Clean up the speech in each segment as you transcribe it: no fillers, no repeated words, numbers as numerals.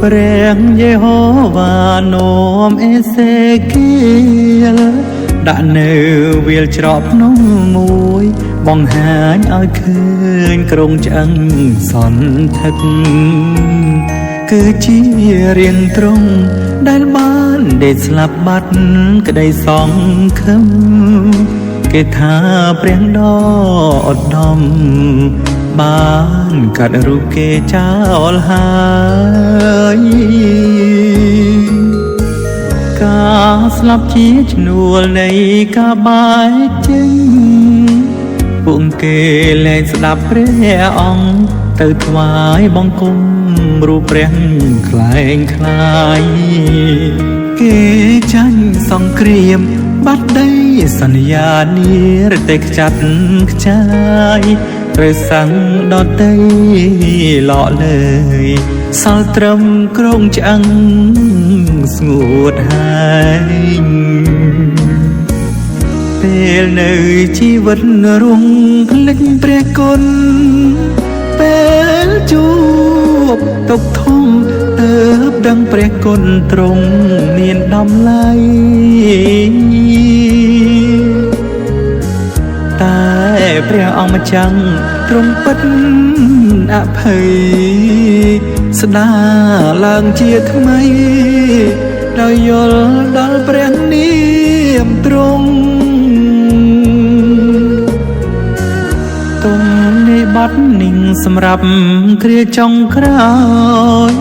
ព្រះយេហូវ៉ានាំអេសេគៀលដាក់នៅវាលច្រកភ្នំមួយបង្ហាញឲ្យឃើញក្រុងឆ្អឹងសន្ធឹកគឺជារៀងត្រង់ដែលបានដេកស្លាប់បាត់ក្តីសង្ឃឹមគេថាព្រះដ៏ឧត្តមបានកាត់រូបគេចោលហើយការស្លាប់ជាឈ្នួលនៃការបែកចេញពួកគេលែងស្ដាប់ព្រះអង្គទៅថ្វាយបង្គំរូបព្រះខ្លែងខ្លាយគេចាញ់សង្គ្រាមបាត់ដីសន្យានារទេខ្ចាត់ខ្ចាយត្រូវសាំងដតីលក់លើយសល់ត្រឹមក្រុងឆ្អឹងស្ងួតហើយពេលនៅជីវិតរងភ្លេចព្រះគុណពេលជួបទុក្ខធំទើបដឹងព្រះគុណទ្រង់មានតម្លៃតែព្រះអង្គម្ចាស់ទ្រង់ពិតអភ័យស្ដារឡើងជាថ្មីដោយយល់ដល់ព្រះនាមទ្រង់ទុំនៃបាត់นิ่งសម្រាប់គ្រាចុងក្រោយ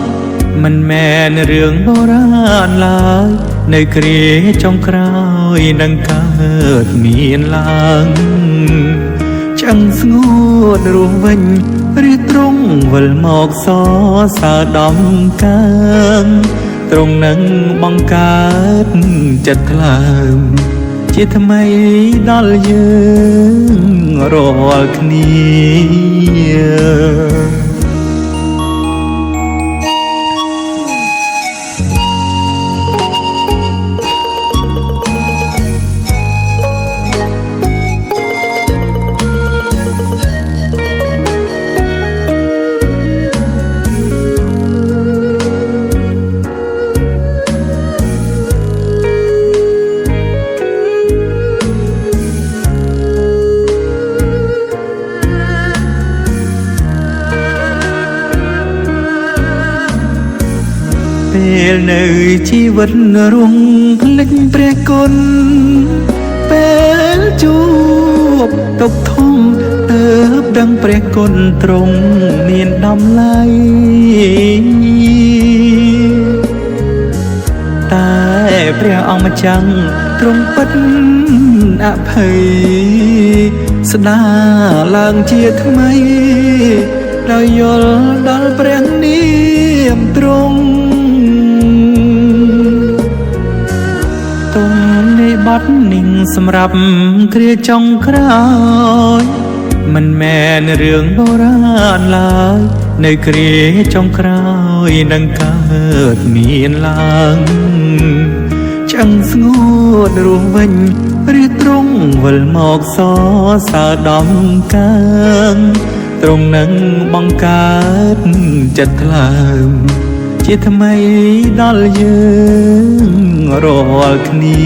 មិនមែនរឿងបុរាណឡើយនៅគ្រាចុងក្រោយនឹងកើតមានឡើងឆ្អឹងស្ងួតរស់វិញរីទ្រង់វិលមកសរសើរដំកើងទ្រង់នឹងបង្កើតចិត្តថ្លើមជាថ្មីដល់យើងរាល់គ្នាពេលនៅជីវិតរងភ្លេចព្រះគុណពេលជួបទុក្ខធំទើបដឹងព្រះគុណទ្រង់មានតម្លៃតែព្រះអង្គម្ចាស់ទ្រង់ពិតអភ័យស្ដារឡើងជាថ្មីដោយយល់ដល់ព្រះនាមទ្រង់ទុំនៃបាត់นิ่งសម្រាប់គ្រាចុងក្រោយមិនមែនរឿងបុរាណឡើយនៅគ្រាចុងក្រោយនឹងកើតមានឡើងឆ្អឹងស្ងួតរស់វិញរីទ្រង់វិលមកសរសើរដំកើងទ្រង់នឹងបង្កើតចិត្តថ្លើមជាថ្មីដល់យើងរាល់គ្នា